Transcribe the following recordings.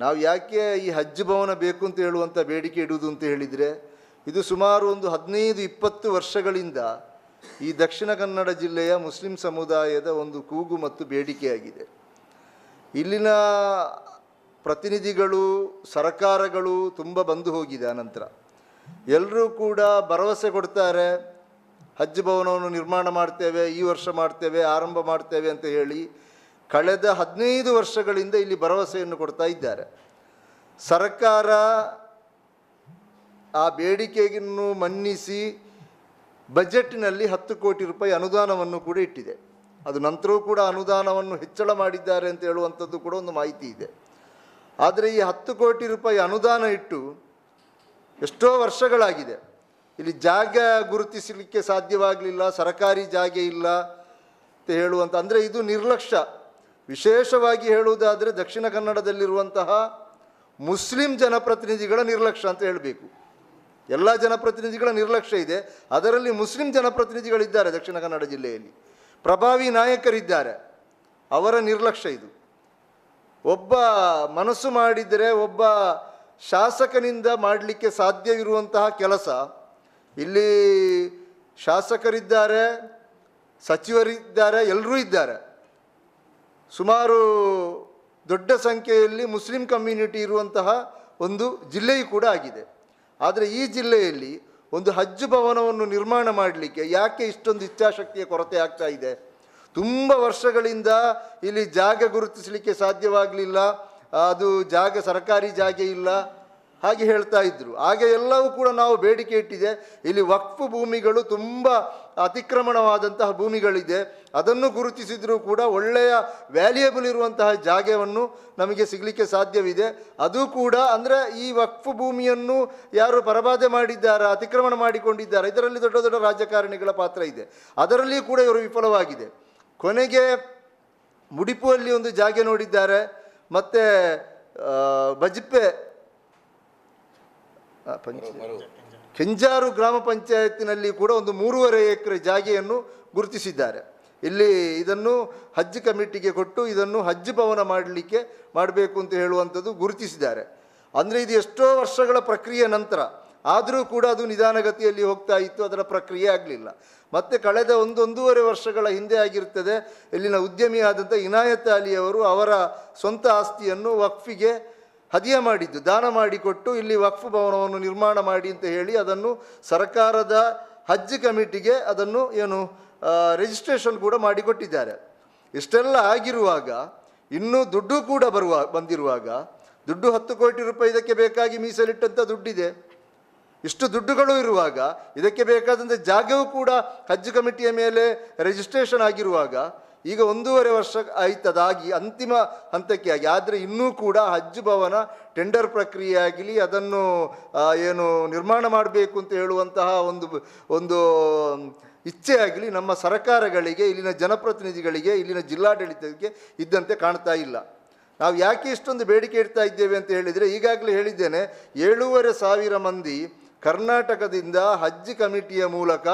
ನಾವು ಯಾಕೆ ಈ ಹಜ್ ಭವನ ಬೇಕು ಅಂತ ಹೇಳುವಂಥ ಬೇಡಿಕೆ ಇಡುವುದು ಅಂತ ಹೇಳಿದರೆ, ಇದು ಸುಮಾರು ಒಂದು 15-20 ವರ್ಷಗಳಿಂದ ಈ ದಕ್ಷಿಣ ಕನ್ನಡ ಜಿಲ್ಲೆಯ ಮುಸ್ಲಿಂ ಸಮುದಾಯದ ಒಂದು ಕೂಗು ಮತ್ತು ಬೇಡಿಕೆಯಾಗಿದೆ. ಇಲ್ಲಿನ ಪ್ರತಿನಿಧಿಗಳು, ಸರ್ಕಾರಗಳು ತುಂಬ ಬಂದು ಹೋಗಿದೆ. ಅನಂತರ ಎಲ್ಲರೂ ಕೂಡ ಭರವಸೆ ಕೊಡ್ತಾರೆ, ಹಜ್ ಭವನವನ್ನು ನಿರ್ಮಾಣ ಮಾಡ್ತೇವೆ, ಈ ವರ್ಷ ಮಾಡ್ತೇವೆ, ಆರಂಭ ಮಾಡ್ತೇವೆ ಅಂತ ಹೇಳಿ ಕಳೆದ 15 ವರ್ಷಗಳಿಂದ ಇಲ್ಲಿ ಭರವಸೆಯನ್ನು ಕೊಡ್ತಾ ಇದ್ದಾರೆ. ಸರ್ಕಾರ ಆ ಬೇಡಿಕೆಯನ್ನು ಮನ್ನಿಸಿ ಬಜೆಟ್ನಲ್ಲಿ 10 ಕೋಟಿ ರೂಪಾಯಿ ಅನುದಾನವನ್ನು ಕೂಡ ಇಟ್ಟಿದೆ. ಅದು ನಂತರವೂ ಕೂಡ ಅನುದಾನವನ್ನು ಹೆಚ್ಚಳ ಮಾಡಿದ್ದಾರೆ ಅಂತ ಹೇಳುವಂಥದ್ದು ಕೂಡ ಒಂದು ಮಾಹಿತಿ ಇದೆ. ಆದರೆ ಈ 10 ಕೋಟಿ ರೂಪಾಯಿ ಅನುದಾನ ಇಟ್ಟು ಎಷ್ಟೋ ವರ್ಷಗಳಾಗಿದೆ. ಇಲ್ಲಿ ಜಾಗ ಗುರುತಿಸಲಿಕ್ಕೆ ಸಾಧ್ಯವಾಗಲಿಲ್ಲ, ಸರ್ಕಾರಿ ಜಾಗ ಇಲ್ಲ ಅಂತ ಹೇಳುವಂಥ, ಅಂದರೆ ಇದು ನಿರ್ಲಕ್ಷ್ಯ. ವಿಶೇಷವಾಗಿ ಹೇಳುವುದಾದರೆ ದಕ್ಷಿಣ ಕನ್ನಡದಲ್ಲಿರುವಂತಹ ಮುಸ್ಲಿಂ ಜನಪ್ರತಿನಿಧಿಗಳ ನಿರ್ಲಕ್ಷ್ಯ ಅಂತ ಹೇಳಬೇಕು. ಎಲ್ಲ ಜನಪ್ರತಿನಿಧಿಗಳ ನಿರ್ಲಕ್ಷ್ಯ ಇದೆ, ಅದರಲ್ಲಿ ಮುಸ್ಲಿಂ ಜನಪ್ರತಿನಿಧಿಗಳಿದ್ದಾರೆ ದಕ್ಷಿಣ ಕನ್ನಡ ಜಿಲ್ಲೆಯಲ್ಲಿ, ಪ್ರಭಾವಿ ನಾಯಕರಿದ್ದಾರೆ, ಅವರ ನಿರ್ಲಕ್ಷ್ಯ ಇದು. ಒಬ್ಬ ಮನಸ್ಸು ಮಾಡಿದರೆ ಒಬ್ಬ ಶಾಸಕನಿಂದ ಮಾಡಲಿಕ್ಕೆ ಸಾಧ್ಯವಿರುವಂತಹ ಕೆಲಸ ಇಲ್ಲಿ ಶಾಸಕರಿದ್ದಾರೆ, ಸಚಿವರಿದ್ದಾರೆ, ಎಲ್ಲರೂ ಇದ್ದಾರೆ. ಸುಮಾರು ದೊಡ್ಡ ಸಂಖ್ಯೆಯಲ್ಲಿ ಮುಸ್ಲಿಂ ಕಮ್ಯುನಿಟಿ ಇರುವಂತಹ ಒಂದು ಜಿಲ್ಲೆಯೂ ಕೂಡ ಆಗಿದೆ. ಆದರೆ ಈ ಜಿಲ್ಲೆಯಲ್ಲಿ ಒಂದು ಹಜ್ ಭವನವನ್ನು ನಿರ್ಮಾಣ ಮಾಡಲಿಕ್ಕೆ ಯಾಕೆ ಇಷ್ಟೊಂದು ಇಚ್ಛಾಶಕ್ತಿಯ ಕೊರತೆ ಆಗ್ತಾ ಇದೆ? ತುಂಬ ವರ್ಷಗಳಿಂದ ಇಲ್ಲಿ ಜಾಗ ಗುರುತಿಸಲಿಕ್ಕೆ ಸಾಧ್ಯವಾಗಲಿಲ್ಲ, ಅದು ಜಾಗ ಸರ್ಕಾರಿ ಜಾಗ ಇಲ್ಲ ಹಾಗೆ ಹೇಳ್ತಾ ಇದ್ದರು. ಹಾಗೆ ಎಲ್ಲವೂ ಕೂಡ ನಾವು ಬೇಡಿಕೆ ಇಟ್ಟಿದೆ. ಇಲ್ಲಿ ವಕ್ಫ್ ಭೂಮಿಗಳು ತುಂಬ ಅತಿಕ್ರಮಣವಾದಂತಹ ಭೂಮಿಗಳಿದೆ, ಅದನ್ನು ಗುರುತಿಸಿದರೂ ಕೂಡ ಒಳ್ಳೆಯ ವ್ಯಾಲ್ಯೂಯಬಲ್ ಇರುವಂತಹ ಜಾಗವನ್ನು ನಮಗೆ ಸಿಗಲಿಕ್ಕೆ ಸಾಧ್ಯವಿದೆ. ಅದು ಕೂಡ ಅಂದರೆ ಈ ವಕ್ಫ್ ಭೂಮಿಯನ್ನು ಯಾರು ಪರಬಾಧೆ ಮಾಡಿದ್ದಾರೆ, ಅತಿಕ್ರಮಣ ಮಾಡಿಕೊಂಡಿದ್ದಾರೆ, ಇದರಲ್ಲಿ ದೊಡ್ಡ ದೊಡ್ಡ ರಾಜಕಾರಣಿಗಳ ಪಾತ್ರ ಇದೆ. ಅದರಲ್ಲಿ ಕೂಡ ಇವರು ವಿಫಲವಾಗಿದೆ. ಕೊನೆಗೆ ಮುಡಿಪುವಲ್ಲಿ ಒಂದು ಜಾಗ ನೋಡಿದ್ದಾರೆ, ಮತ್ತು ಬಜ್ಪೆ ಕೆಂಜಾರು ಗ್ರಾಮ ಪಂಚಾಯತಿನಲ್ಲಿ ಕೂಡ ಒಂದು 3.5 ಎಕರೆ ಜಾಗೆಯನ್ನು ಗುರುತಿಸಿದ್ದಾರೆ. ಇಲ್ಲಿ ಇದನ್ನು ಹಜ್ ಕಮಿಟಿಗೆ ಕೊಟ್ಟು ಇದನ್ನು ಹಜ್ ಭವನ ಮಾಡಬೇಕು ಅಂತ ಹೇಳುವಂಥದ್ದು ಗುರುತಿಸಿದ್ದಾರೆ. ಅಂದರೆ ಇದು ಎಷ್ಟೋ ವರ್ಷಗಳ ಪ್ರಕ್ರಿಯೆ ನಂತರ ಆದರೂ ಕೂಡ ಅದು ನಿಧಾನಗತಿಯಲ್ಲಿ ಹೋಗ್ತಾ ಇತ್ತು, ಅದರ ಪ್ರಕ್ರಿಯೆ ಆಗಲಿಲ್ಲ. ಮತ್ತು ಕಳೆದ 1-1.5 ವರ್ಷಗಳ ಹಿಂದೆ ಆಗಿರ್ತದೆ, ಇಲ್ಲಿನ ಉದ್ಯಮಿಯಾದಂಥ ಇನಾಯತ್ ಅಲಿಯವರು ಅವರ ಸ್ವಂತ ಆಸ್ತಿಯನ್ನು ವಕ್ಫಿಗೆ ಹದಿಯ ಮಾಡಿದ್ದು, ದಾನ ಮಾಡಿಕೊಟ್ಟು ಇಲ್ಲಿ ವಕ್ಫ್ ಭವನವನ್ನು ನಿರ್ಮಾಣ ಮಾಡಿ ಅಂತ ಹೇಳಿ ಅದನ್ನು ಸರ್ಕಾರದ ಹಜ್ ಕಮಿಟಿಗೆ ಅದನ್ನು ರಿಜಿಸ್ಟ್ರೇಷನ್ ಕೂಡ ಮಾಡಿಕೊಟ್ಟಿದ್ದಾರೆ. ಇಷ್ಟೆಲ್ಲ ಆಗಿರುವಾಗ ಇನ್ನೂ ದುಡ್ಡು ಕೂಡ ಬಂದಿರುವಾಗ, ದುಡ್ಡು 10 ಕೋಟಿ ರೂಪಾಯಿ ಇದಕ್ಕೆ ಬೇಕಾಗಿ ಮೀಸಲಿಟ್ಟಂಥ ದುಡ್ಡಿದೆ. ಇಷ್ಟು ದುಡ್ಡುಗಳು ಇರುವಾಗ ಇದಕ್ಕೆ ಬೇಕಾದಂಥ ಜಾಗವೂ ಕೂಡ ಹಜ್ ಕಮಿಟಿಯ ಮೇಲೆ ರಿಜಿಸ್ಟ್ರೇಷನ್ ಆಗಿರುವಾಗ ಈಗ 1.5 ವರ್ಷ ಆಯ್ತದಾಗಿ ಅಂತಿಮ ಹಂತಕ್ಕೆ ಆಗಿ, ಆದರೆ ಇನ್ನೂ ಕೂಡ ಹಜ್ ಭವನ ಟೆಂಡರ್ ಪ್ರಕ್ರಿಯೆ ಆಗಲಿ, ಅದನ್ನು ನಿರ್ಮಾಣ ಮಾಡಬೇಕು ಅಂತ ಹೇಳುವಂತಹ ಒಂದು ಇಚ್ಛೆ ಆಗಲಿ ನಮ್ಮ ಸರ್ಕಾರಗಳಿಗೆ, ಇಲ್ಲಿನ ಜನಪ್ರತಿನಿಧಿಗಳಿಗೆ, ಇಲ್ಲಿನ ಜಿಲ್ಲಾಡಳಿತಕ್ಕೆ ಇದ್ದಂತೆ ಕಾಣ್ತಾ ಇಲ್ಲ. ನಾವು ಯಾಕೆ ಇಷ್ಟೊಂದು ಬೇಡಿಕೆ ಇಡ್ತಾ ಇದ್ದೇವೆ ಅಂತ ಹೇಳಿದರೆ, ಈಗಾಗಲೇ ಹೇಳಿದ್ದೇನೆ, 7,500 ಮಂದಿ ಕರ್ನಾಟಕದಿಂದ ಹಜ್ ಕಮಿಟಿಯ ಮೂಲಕ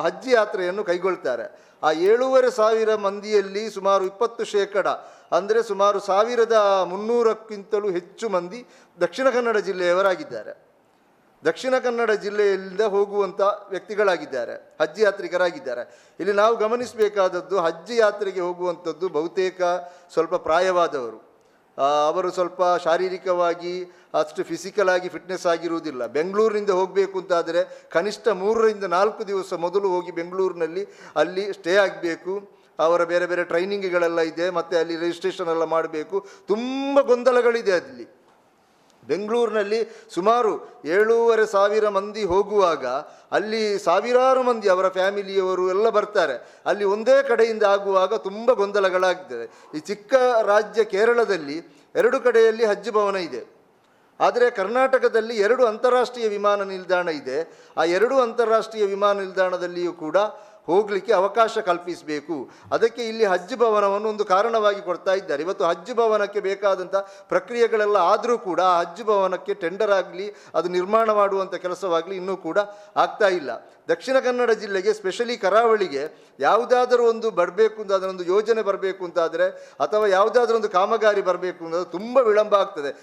ಹಜ್ ಯಾತ್ರೆಯನ್ನು ಕೈಗೊಳ್ತಾರೆ. ಆ 7,500 ಮಂದಿಯಲ್ಲಿ ಸುಮಾರು 20% ಅಂದರೆ ಸುಮಾರು 1,300ಕ್ಕಿಂತಲೂ ಹೆಚ್ಚು ಮಂದಿ ದಕ್ಷಿಣ ಕನ್ನಡ ಜಿಲ್ಲೆಯವರಾಗಿದ್ದಾರೆ. ದಕ್ಷಿಣ ಕನ್ನಡ ಜಿಲ್ಲೆಯಿಂದ ಹೋಗುವಂಥ ವ್ಯಕ್ತಿಗಳಾಗಿದ್ದಾರೆ, ಹಜ್ ಯಾತ್ರಿಕರಾಗಿದ್ದಾರೆ. ಇಲ್ಲಿ ನಾವು ಗಮನಿಸಬೇಕಾದದ್ದು, ಹಜ್ ಯಾತ್ರೆಗೆ ಹೋಗುವಂಥದ್ದು ಬಹುತೇಕ ಸ್ವಲ್ಪ ಪ್ರಾಯವಾದವರು, ಅವರು ಸ್ವಲ್ಪ ಶಾರೀರಿಕವಾಗಿ ಅಷ್ಟು ಫಿಸಿಕಲ್ ಆಗಿ ಫಿಟ್ನೆಸ್ ಆಗಿರುವುದಿಲ್ಲ. ಬೆಂಗಳೂರಿನಿಂದ ಹೋಗಬೇಕು ಅಂತಾದರೆ ಕನಿಷ್ಠ 3-4 ದಿವಸ ಮೊದಲು ಹೋಗಿ ಬೆಂಗಳೂರಿನಲ್ಲಿ ಅಲ್ಲಿ ಸ್ಟೇ ಆಗಬೇಕು. ಅವರ ಬೇರೆ ಬೇರೆ ಟ್ರೈನಿಂಗ್ಗಳೆಲ್ಲ ಇದೆ, ಮತ್ತು ಅಲ್ಲಿ ರಿಜಿಸ್ಟ್ರೇಷನ್ ಎಲ್ಲ ಮಾಡಬೇಕು. ತುಂಬ ಗೊಂದಲಗಳಿದೆ ಅಲ್ಲಿ. ಬೆಂಗಳೂರಿನಲ್ಲಿ ಸುಮಾರು 7,500 ಮಂದಿ ಹೋಗುವಾಗ ಅಲ್ಲಿ ಸಾವಿರಾರು ಮಂದಿ ಅವರ ಫ್ಯಾಮಿಲಿಯವರು ಎಲ್ಲ ಬರ್ತಾರೆ. ಅಲ್ಲಿ ಒಂದೇ ಕಡೆಯಿಂದ ಆಗುವಾಗ ತುಂಬ ಗೊಂದಲಗಳಾಗ್ತದೆ. ಈ ಚಿಕ್ಕ ರಾಜ್ಯ ಕೇರಳದಲ್ಲಿ 2 ಕಡೆಯಲ್ಲಿ ಹಜ್ ಭವನ ಇದೆ, ಆದರೆ ಕರ್ನಾಟಕದಲ್ಲಿ 2 ಅಂತಾರಾಷ್ಟ್ರೀಯ ವಿಮಾನ ನಿಲ್ದಾಣ ಇದೆ. ಆ 2 ಅಂತಾರಾಷ್ಟ್ರೀಯ ವಿಮಾನ ನಿಲ್ದಾಣದಲ್ಲಿಯೂ ಕೂಡ ಹೋಗಲಿಕ್ಕೆ ಅವಕಾಶ ಕಲ್ಪಿಸಬೇಕು. ಅದಕ್ಕೆ ಇಲ್ಲಿ ಹಜ್ ಭವನವನ್ನು ಒಂದು ಕಾರಣವಾಗಿ ಕೊಡ್ತಾ ಇದ್ದಾರೆ. ಇವತ್ತು ಹಜ್ ಭವನಕ್ಕೆ ಬೇಕಾದಂಥ ಪ್ರಕ್ರಿಯೆಗಳೆಲ್ಲ ಆದರೂ ಕೂಡ ಆ ಹಜ್ ಭವನಕ್ಕೆ ಟೆಂಡರ್ ಆಗಲಿ, ಅದು ನಿರ್ಮಾಣ ಮಾಡುವಂಥ ಕೆಲಸವಾಗಲಿ ಇನ್ನೂ ಕೂಡ ಆಗ್ತಾ ಇಲ್ಲ. ದಕ್ಷಿಣ ಕನ್ನಡ ಜಿಲ್ಲೆಗೆ, ಸ್ಪೆಷಲಿ ಕರಾವಳಿಗೆ ಯಾವುದಾದರೂ ಒಂದು ಬರಬೇಕು ಅಂತ, ಅದರೊಂದು ಯೋಜನೆ ಬರಬೇಕು ಅಂತಾದರೆ, ಅಥವಾ ಯಾವುದಾದ್ರೂ ಒಂದು ಕಾಮಗಾರಿ ಬರಬೇಕು ಅಂದರೆ ತುಂಬ ವಿಳಂಬ ಆಗ್ತದೆ.